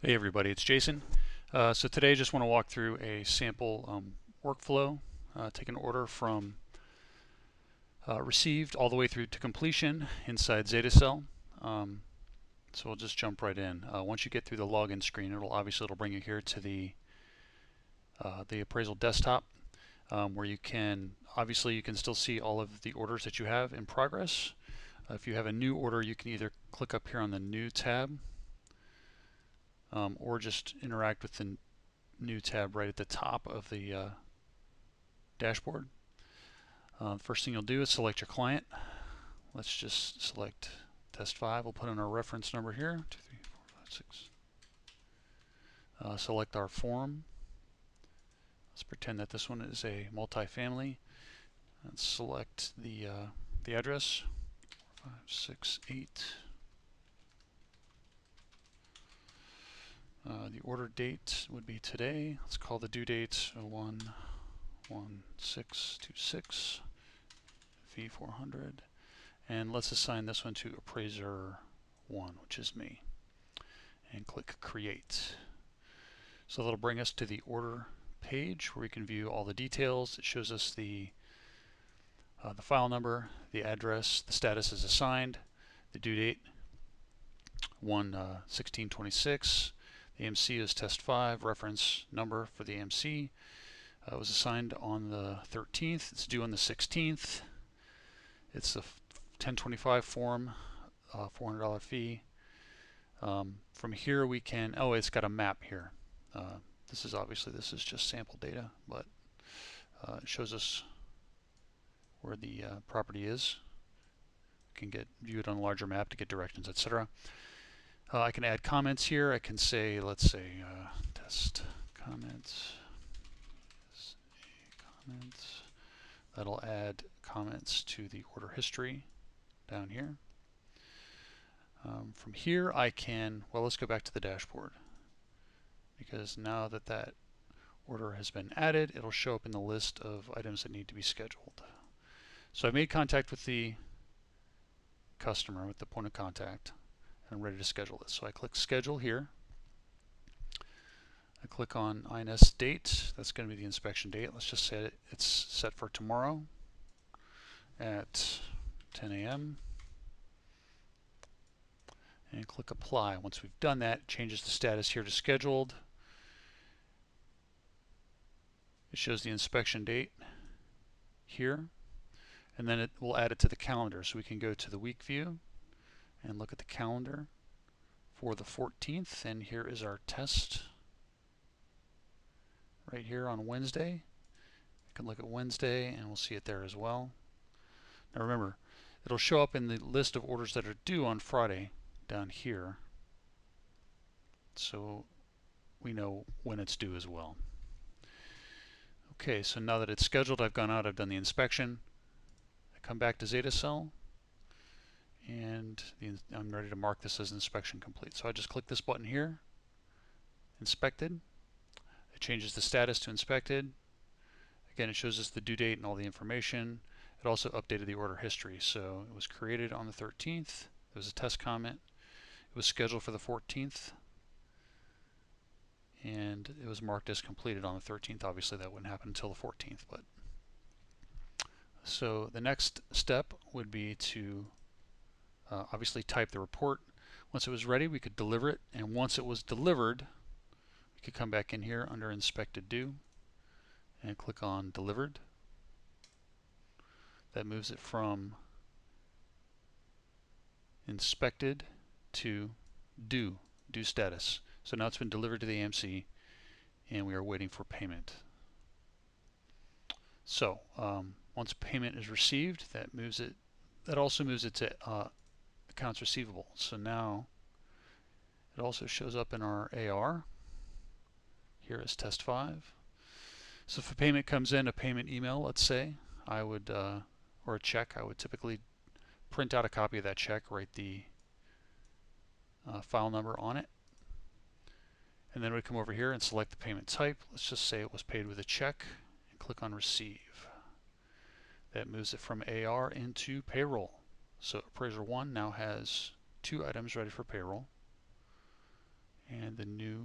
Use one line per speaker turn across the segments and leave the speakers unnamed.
Hey everybody, it's Jason. So today I just want to walk through a sample workflow, take an order from received all the way through to completion inside XetaCell. So we'll just jump right in. Once you get through the login screen, it'll bring you here to the appraisal desktop, where you can still see all of the orders that you have in progress. If you have a new order, you can either click up here on the New tab, or just interact with the New tab right at the top of the dashboard. First thing you'll do is select your client. Let's just select test 5. We'll put in our reference number here, 2, 3, 4, 5, 6. Select our form. Let's pretend that this one is a multifamily. Let's select the address, 5, 6, 8. The order date would be today. Let's call the due date 01/16/26 V400, and let's assign this one to appraiser 1, which is me, and click create. So that'll bring us to the order page where we can view all the details. It shows us the file number, the address, the status is assigned, the due date 1/16/26. The MC is test 5, reference number for the MC. It was assigned on the 13th. It's due on the 16th. It's a 1025 form, $400 fee. From here we can, it's got a map here. This is just sample data, but it shows us where the property is. You can view it on a larger map to get directions, etc. I can add comments here. I can say, let's say, test comments. That'll add comments to the order history down here. From here I can, let's go back to the dashboard, because now that that order has been added, it'll show up in the list of items that need to be scheduled. So I made contact with the customer, with the point of contact, and I'm ready to schedule this. So I click schedule here. I click on INS date. That's going to be the inspection date. Let's just say it's set for tomorrow at 10 a.m. and click apply. Once we've done that, it changes the status here to scheduled. It shows the inspection date here, and then it will add it to the calendar. So we can go to the week view and look at the calendar for the 14th, and here is our test right here on Wednesday. We can look at Wednesday and we'll see it there as well. Now remember, it'll show up in the list of orders that are due on Friday down here, so we know when it's due as well. Okay, so now that it's scheduled, I've gone out, I've done the inspection. I come back to XetaCell, and I'm ready to mark this as inspection complete. So I just click this button here, inspected. It changes the status to inspected. Again, it shows us the due date and all the information. It also updated the order history. So it was created on the 13th. There was a test comment. It was scheduled for the 14th. And it was marked as completed on the 13th. Obviously that wouldn't happen until the 14th. So the next step would be to obviously type the report. Once it was ready, we could deliver it. And once it was delivered, we could come back in here under inspected due and click on delivered. That moves it from inspected to due status. So now it's been delivered to the AMC and we are waiting for payment. So once payment is received, that also moves it to accounts receivable. So now it also shows up in our AR. Here is test 5. So if a payment comes in, a payment email, let's say, I would, or a check, I would typically print out a copy of that check, write the file number on it, and then we come over here and select the payment type. Let's just say it was paid with a check, and click on receive. That moves it from AR into payroll. So appraiser 1 now has 2 items ready for payroll, and the new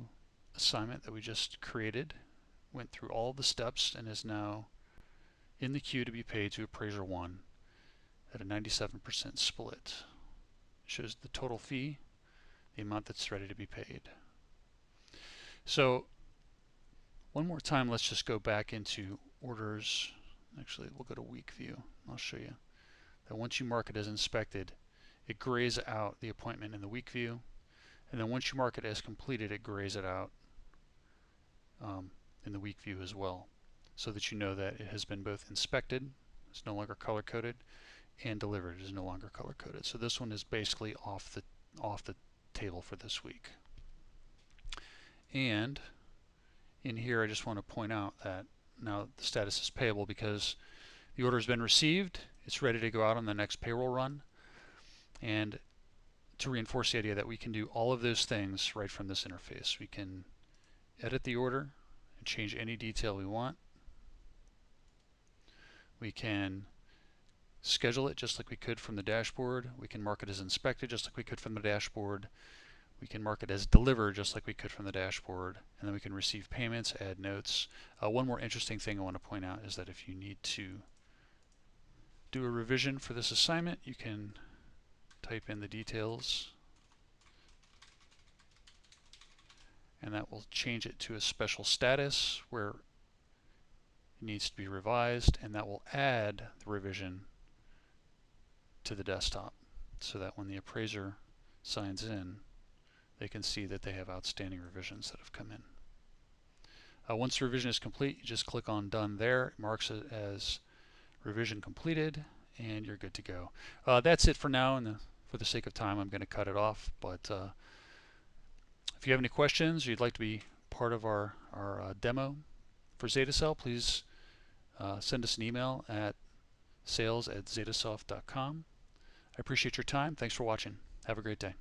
assignment that we just created went through all the steps and is now in the queue to be paid to appraiser 1 at a 97% split. It shows the total fee, the amount that's ready to be paid. So one more time, let's just go back into orders. Actually, we'll go to week view. I'll show you that once you mark it as inspected, it grays out the appointment in the week view, and then once you mark it as completed, it grays it out in the week view as well, so that you know that it has been both inspected, it's no longer color coded, and delivered, it is no longer color coded. So this one is basically off the table for this week. And in here, I just want to point out that now the status is payable because the order has been received, it's ready to go out on the next payroll run, and to reinforce the idea that we can do all of those things right from this interface. We can edit the order and change any detail we want. We can schedule it just like we could from the dashboard. We can mark it as inspected just like we could from the dashboard. We can mark it as delivered just like we could from the dashboard. And then we can receive payments, add notes. One more interesting thing I want to point out is that if you need to do a revision for this assignment, you can type in the details, and that will change it to a special status where it needs to be revised, and that will add the revision to the desktop so that when the appraiser signs in, they can see that they have outstanding revisions that have come in. Once the revision is complete, you just click on Done there. It marks it as revision completed, and you're good to go. That's it for now, and for the sake of time, I'm going to cut it off. But if you have any questions, or you'd like to be part of our demo for XetaCell, please send us an email at sales@xetasoft.com. I appreciate your time. Thanks for watching. Have a great day.